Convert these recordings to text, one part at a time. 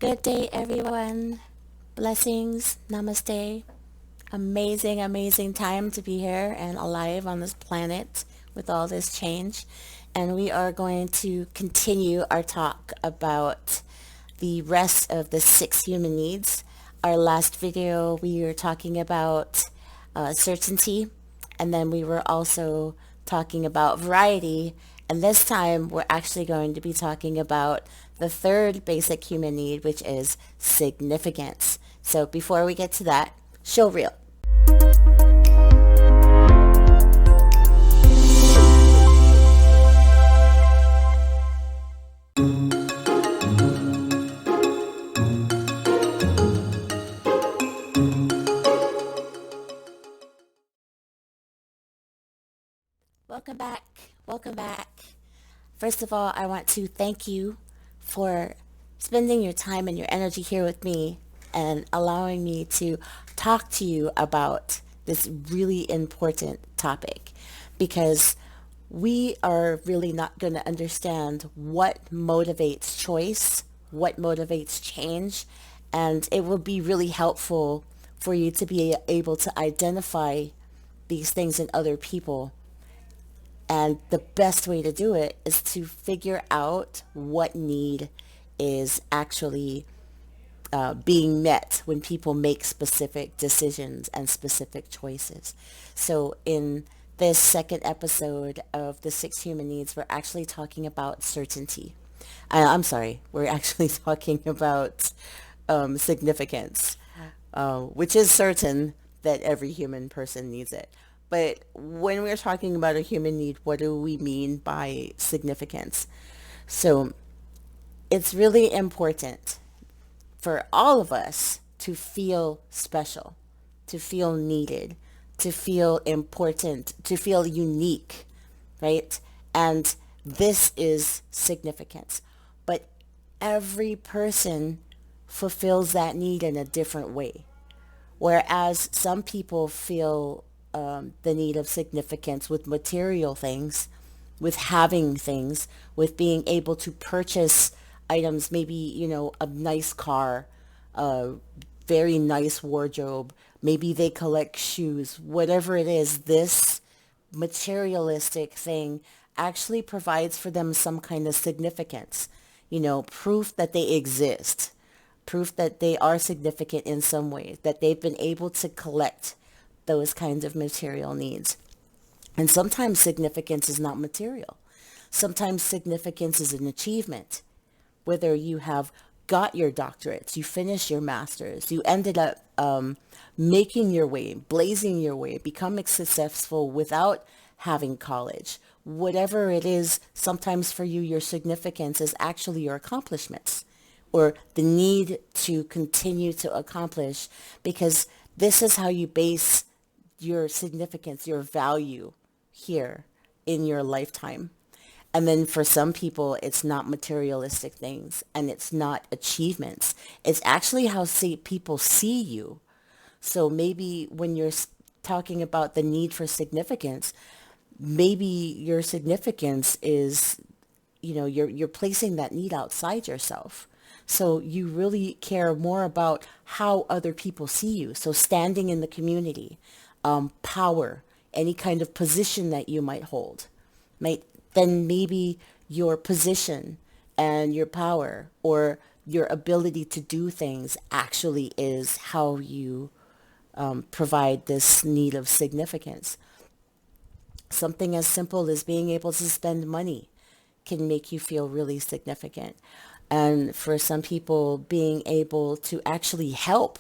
Good day, everyone. Blessings. Namaste. Amazing, amazing time to be here and alive on this planet with all this change. And we are going to continue our talk about the rest of the six human needs. Our last video, we were talking about certainty, and then we were also talking about variety. And this time, we're actually going to be talking about the third basic human need, which is significance. So before we get to that, show reel. Welcome back. Welcome back. First of all, I want to thank you for spending your time and your energy here with me and allowing me to talk to you about this really important topic, because we are really not going to understand what motivates choice, what motivates change, and it will be really helpful for you to be able to identify these things in other people. And the best way to do it is to figure out what need is actually being met when people make specific decisions and specific choices. So in this second episode of the Six Human Needs, we're actually talking about certainty. I'm sorry, we're actually talking about significance, which is certain that every human person needs it. But when we're talking about a human need, what do we mean by significance? So it's really important for all of us to feel special, to feel needed, to feel important, to feel unique, right? And this is significance. But every person fulfills that need in a different way. Whereas some people feel the need of significance with material things, with having things, with being able to purchase items, maybe, a nice car, a very nice wardrobe, maybe they collect shoes, whatever it is, this materialistic thing actually provides for them some kind of significance, proof that they exist, proof that they are significant in some way, that they've been able to collect those kinds of material needs. And sometimes significance is not material. Sometimes significance is an achievement. Whether you have got your doctorates, you finished your master's, you ended up making your way, blazing your way, becoming successful without having college. Whatever it is, sometimes for you, your significance is actually your accomplishments or the need to continue to accomplish, because this is how you base your significance, your value here in your lifetime. And then for some people, it's not materialistic things and it's not achievements. It's actually how people see you. So maybe when you're talking about the need for significance, maybe your significance is, you're placing that need outside yourself. So you really care more about how other people see you. So standing in the community, power, any kind of position that you might hold, right? Then maybe your position and your power or your ability to do things actually is how you provide this need of significance. Something as simple as being able to spend money can make you feel really significant. And for some people, being able to actually help,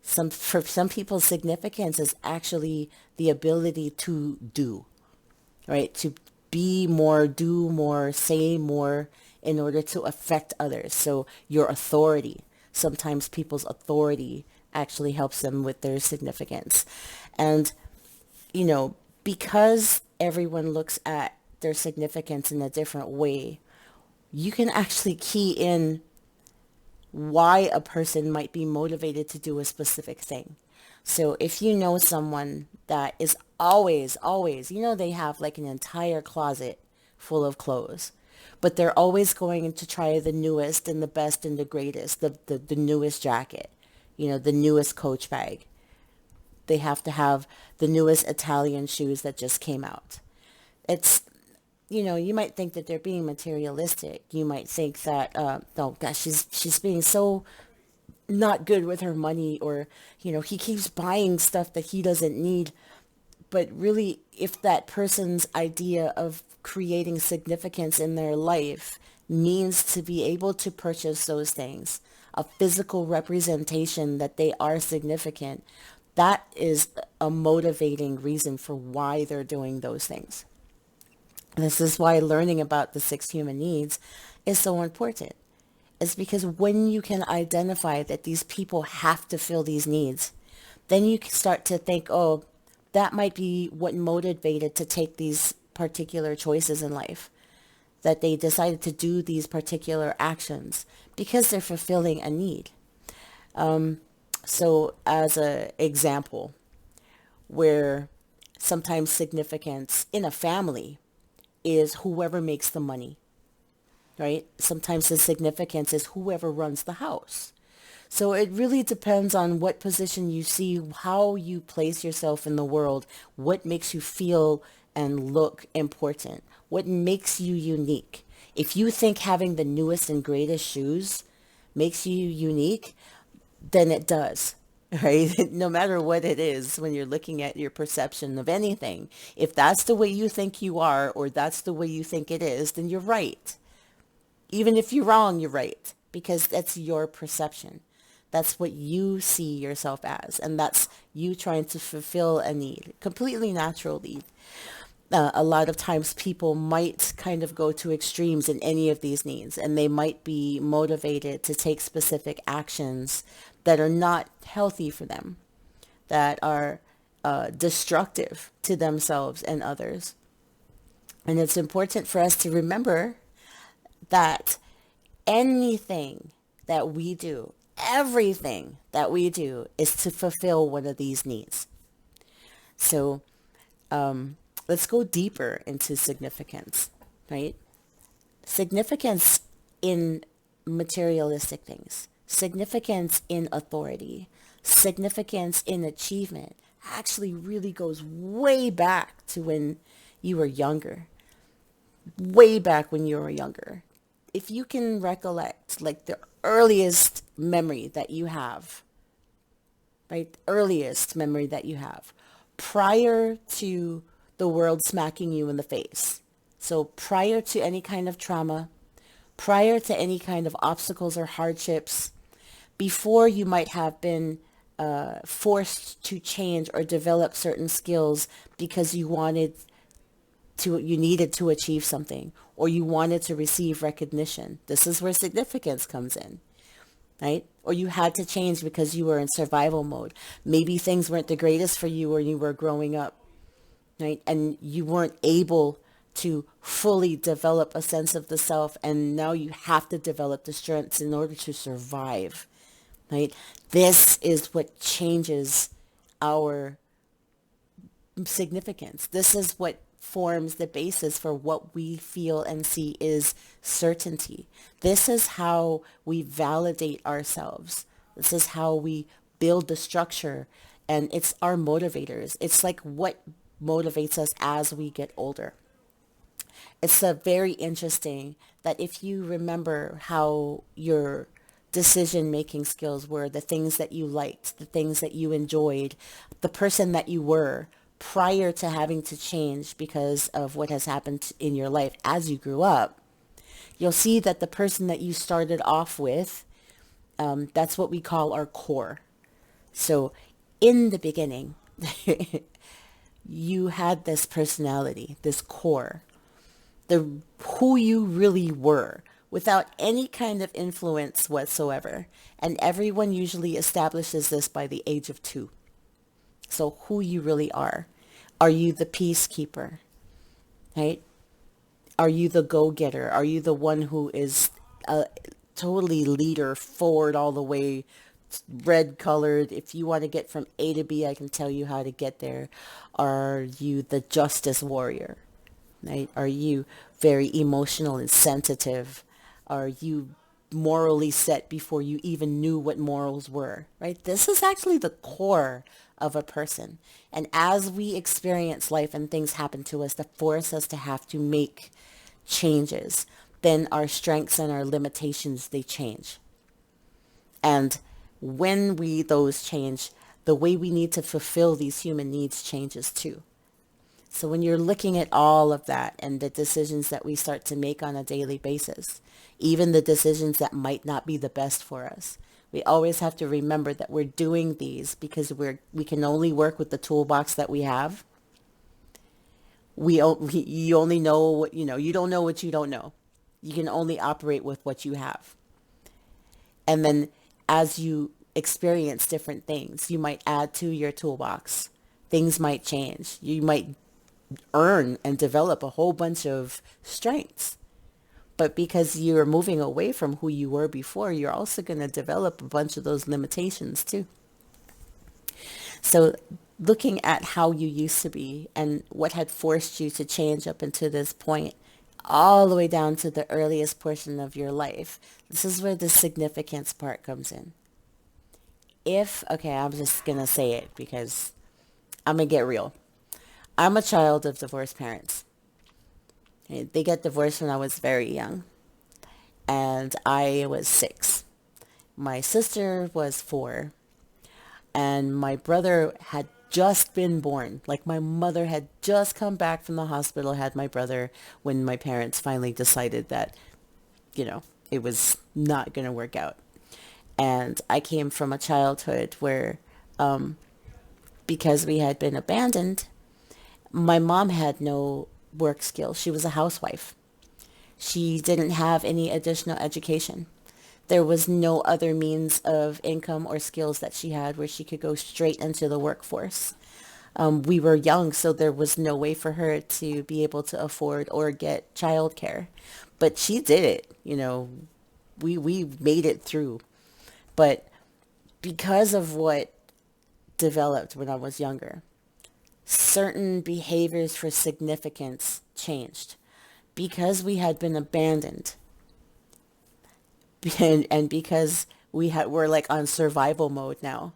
for some people, significance is actually the ability to do, right? To be more, do more, say more in order to affect others. So your authority, sometimes people's authority actually helps them with their significance. And, because everyone looks at their significance in a different way, you can actually key in why a person might be motivated to do a specific thing. So if you know someone that is always, they have like an entire closet full of clothes. but they're always going to try the newest and the best and the greatest, the newest jacket, the newest Coach bag. They have to have the newest Italian shoes that just came out. It's, you might think that they're being materialistic. You might think that, oh gosh, she's being so not good with her money, or, he keeps buying stuff that he doesn't need. But really, if that person's idea of creating significance in their life means to be able to purchase those things, a physical representation that they are significant, that is a motivating reason for why they're doing those things. This is why learning about the six human needs is so important. It's because when you can identify that these people have to fill these needs, then you can start to think, oh, that might be what motivated to take these particular choices in life, that they decided to do these particular actions because they're fulfilling a need. So as an example, where sometimes significance in a family is whoever makes the money, right? Sometimes the significance is whoever runs the house. So it really depends on what position you see, how you place yourself in the world, what makes you feel and look important, what makes you unique. If you think having the newest and greatest shoes makes you unique, then it does, right? No matter what it is, when you're looking at your perception of anything, if that's the way you think you are, or that's the way you think it is, then you're right. Even if you're wrong, you're right, because that's your perception. That's what you see yourself as, and that's you trying to fulfill a need, completely natural need. A lot of times people might kind of go to extremes in any of these needs, and they might be motivated to take specific actions that are not healthy for them, that are destructive to themselves and others. And it's important for us to remember that anything that we do, everything that we do is to fulfill one of these needs. So let's go deeper into significance, right? Significance in materialistic things, significance in authority, significance in achievement actually really goes way back to when you were younger, way back when you were younger. If you can recollect, like the earliest memory that you have, right? Earliest memory that you have prior to the world smacking you in the face. So prior to any kind of trauma, prior to any kind of obstacles or hardships, before you might have been forced to change or develop certain skills because you needed to achieve something, or you wanted to receive recognition. This is where significance comes in, right? Or you had to change because you were in survival mode. Maybe things weren't the greatest for you when you were growing up, right? And you weren't able to fully develop a sense of the self, and now you have to develop the strengths in order to survive, right? This is what changes our significance. This is what forms the basis for what we feel and see is certainty. This is how we validate ourselves. This is how we build the structure, and it's our motivators. It's like what motivates us as we get older. It's very interesting that if you remember how your decision-making skills were, the things that you liked, the things that you enjoyed, the person that you were prior to having to change because of what has happened in your life as you grew up, you'll see that the person that you started off with, that's what we call our core. So in the beginning, you had this personality, this core, who you really were, without any kind of influence whatsoever. And everyone usually establishes this by the age of 2. So who you really are. Are you the peacekeeper, right? Are you the go-getter? Are you the one who is totally leader, forward all the way, red colored? If you want to get from A to B, I can tell you how to get there. Are you the justice warrior? right? Are you very emotional and sensitive? Are you morally set before you even knew what morals were, right? This is actually the core of a person. And as we experience life and things happen to us that force us to have to make changes, then our strengths and our limitations, they change. And when we those change, the way we need to fulfill these human needs changes too. So when you're looking at all of that and the decisions that we start to make on a daily basis, even the decisions that might not be the best for us, we always have to remember that we're doing these because we can only work with the toolbox that we have. You only know what you know. You don't know what you don't know. You can only operate with what you have. And then as you experience different things, you might add to your toolbox. Things might change. You might earn and develop a whole bunch of strengths. But because you're moving away from who you were before, you're also going to develop a bunch of those limitations too. So looking at how you used to be and what had forced you to change up until this point, all the way down to the earliest portion of your life, this is where the significance part comes in. Okay, I'm just going to say it because I'm going to get real. I'm a child of divorced parents. They got divorced when I was very young, and I was 6. My sister was 4, and my brother had just been born. Like my mother had just come back from the hospital, had my brother when my parents finally decided that, it was not going to work out. And I came from a childhood where, because we had been abandoned, my mom had no work skills. She was a housewife. She didn't have any additional education. There was no other means of income or skills that she had where she could go straight into the workforce. We were young, so there was no way for her to be able to afford or get childcare. But she did it. We made it through. But because of what developed when I was younger, certain behaviors for significance changed because we had been abandoned and because we're like on survival mode now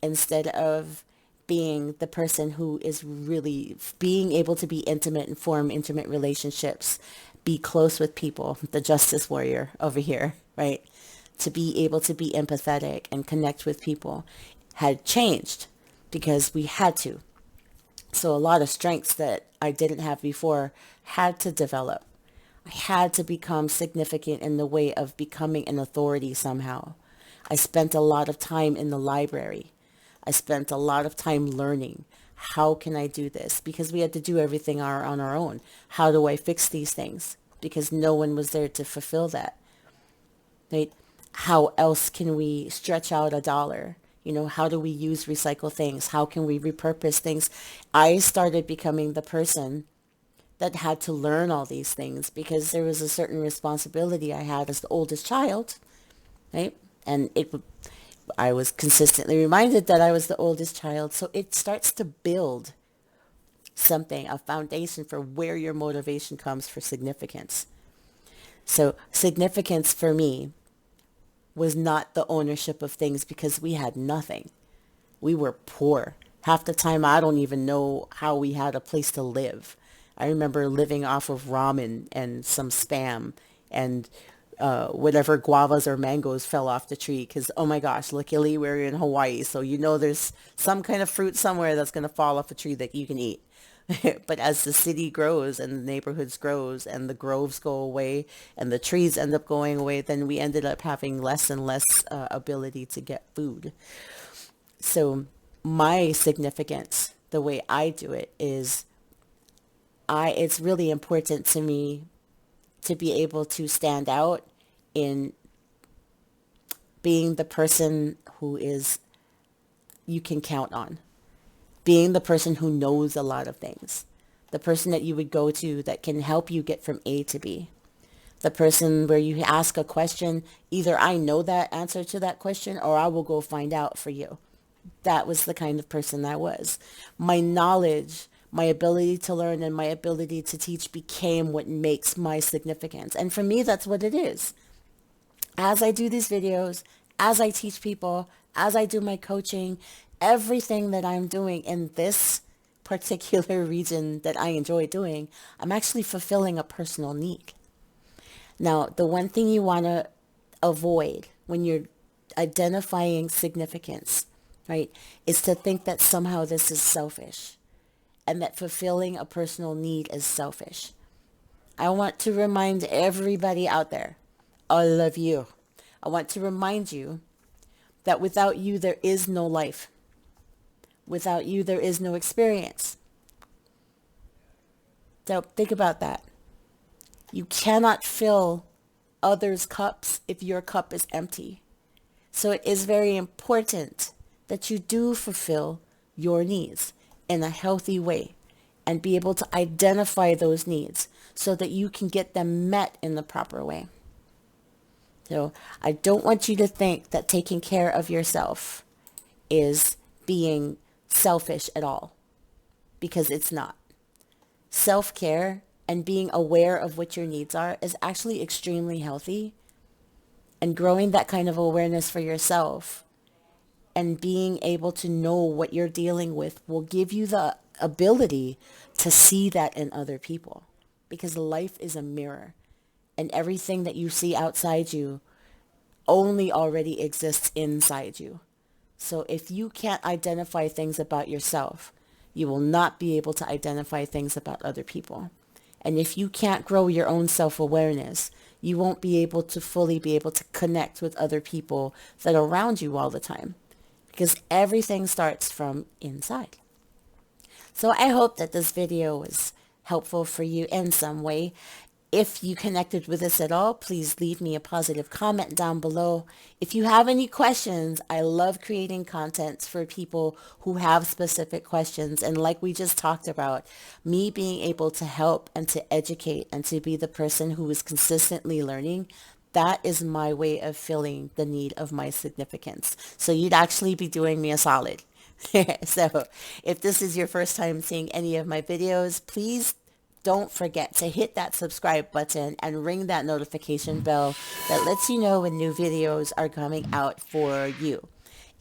instead of being the person who is really being able to be intimate and form intimate relationships, be close with people, the justice warrior over here, right? To be able to be empathetic and connect with people had changed because we had to. So a lot of strengths that I didn't have before had to develop. I had to become significant in the way of becoming an authority somehow. I spent a lot of time in the library. I spent a lot of time learning. How can I do this? Because we had to do everything on our own. How do I fix these things? Because no one was there to fulfill that. Right? How else can we stretch out a dollar? How do we use recycle things? How can we repurpose things? I started becoming the person that had to learn all these things because there was a certain responsibility I had as the oldest child, right? And I was consistently reminded that I was the oldest child. So it starts to build something, a foundation for where your motivation comes for significance. So significance for me was not the ownership of things because we had nothing. We were poor. Half the time, I don't even know how we had a place to live. I remember living off of ramen and some Spam and whatever guavas or mangoes fell off the tree because, oh my gosh, luckily we're in Hawaii. So there's some kind of fruit somewhere that's going to fall off a tree that you can eat. But as the city grows and the neighborhoods grows and the groves go away and the trees end up going away, then we ended up having less and less ability to get food. So my significance, the way I do it is it's really important to me to be able to stand out in being the person who is you can count on, being the person who knows a lot of things, the person that you would go to that can help you get from A to B, the person where you ask a question, either I know that answer to that question or I will go find out for you. That was the kind of person I was. My knowledge, my ability to learn and my ability to teach became what makes my significance. And for me, that's what it is. As I do these videos, as I teach people, as I do my coaching, everything that I'm doing in this particular region that I enjoy doing, I'm actually fulfilling a personal need. Now, the one thing you want to avoid when you're identifying significance, right, is to think that somehow this is selfish and that fulfilling a personal need is selfish. I want to remind everybody out there, all of you, I want to remind you that without you, there is no life. Without you, there is no experience. So think about that. You cannot fill others' cups if your cup is empty. So it is very important that you do fulfill your needs in a healthy way and be able to identify those needs so that you can get them met in the proper way. So I don't want you to think that taking care of yourself is being selfish at all, because it's not. Self-care and being aware of what your needs are is actually extremely healthy, and growing that kind of awareness for yourself and being able to know what you're dealing with will give you the ability to see that in other people, because life is a mirror and everything that you see outside you only already exists inside you. So if you can't identify things about yourself, you will not be able to identify things about other people. And if you can't grow your own self-awareness, you won't be able to fully be able to connect with other people that are around you all the time, because everything starts from inside. So I hope that this video was helpful for you in some way. If you connected with this at all, please leave me a positive comment down below. If you have any questions, I love creating content for people who have specific questions. And like we just talked about, me being able to help and to educate and to be the person who is consistently learning, that is my way of filling the need of my significance. So you'd actually be doing me a solid. So if this is your first time seeing any of my videos, please don't forget to hit that subscribe button and ring that notification bell that lets you know when new videos are coming out for you.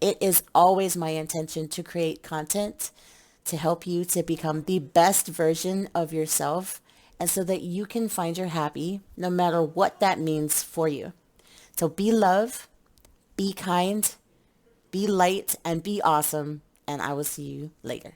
It is always my intention to create content to help you to become the best version of yourself, and so that you can find your happy no matter what that means for you. So be love, be kind, be light, and be awesome, and I will see you later.